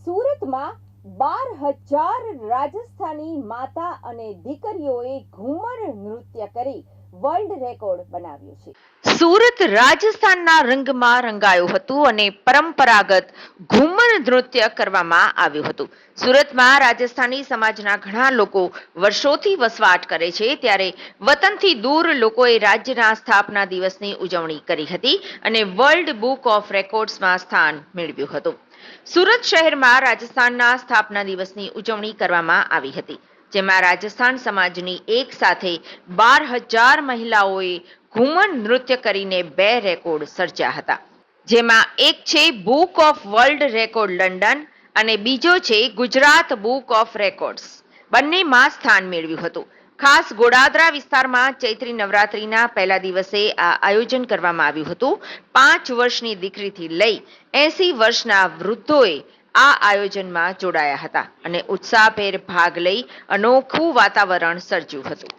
સુરતમાં 12,000 રાજસ્થાની માતા અને દીકરીઓએ ઘુમર નૃત્ય કરી વર્લ્ડ રેકોર્ડ બનાવ્યો છે. સુરત રાજસ્થાનના રંગમાં રંગાયું હતું અને પરંપરાગત ઘુમર નૃત્ય કરવામાં આવ્યું હતું. સુરતમાં રાજસ્થાની સમાજના ઘણા લોકો વર્ષોથી વસવાટ કરે છે, ત્યારે વતનથી દૂર લોકોએ રાજ્યના સ્થાપના દિવસની ઉજવણી કરી હતી અને વર્લ્ડ બુક ઓફ રેકોર્ડ્સમાં સ્થાન મેળવ્યું હતું. સુરત શહેરમાં રાજસ્થાનના સ્થાપના દિવસની ઉજવણી કરવામાં આવી હતી, જેમાં રાજસ્થાન સમાજની એક સાથે 12,000 મહિલાઓએ ઘુમર નૃત્ય કરીને 2 રેકોર્ડ સર્જ્યા હતા, જેમાં એક છે book of world record London અને બીજો છે ગુજરાત બુક ઓફ રેકોર્ડ્સ. બંનેમાં સ્થાન મેળવ્યું હતું. ખાસ ગોડાદરા વિસ્તારમાં ચૈત્રી નવરાત્રીના પહેલા દિવસે આ આયોજન કરવામાં આવ્યું હતું. 5 વર્ષની દીકરીથી લઈ 80 વર્ષના વૃદ્ધોએ આ આયોજનમાં જોડાયા હતા અને ઉત્સાહભેર ભાગ લઈ અનોખું વાતાવરણ સર્જ્યું હતું.